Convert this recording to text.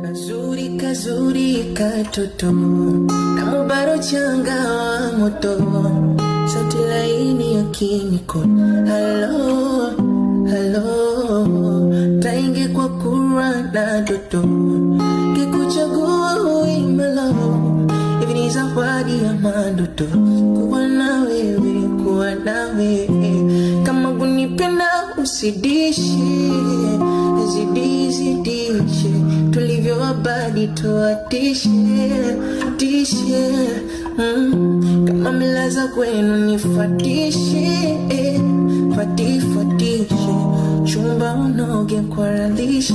Kazuri kazuri katoto kama baro changa wa moto sauti laini ya kiniko hello hello tainge kwa kura na doto kikuchagua uimelo hivi ni zawadi ya mandoto kuwa na wewe kama kunipenda usidishi zidishe tulivyo wabadi tuatishe kama milaza kwenu nifatishe fatishe chumba unoge kwa ralishe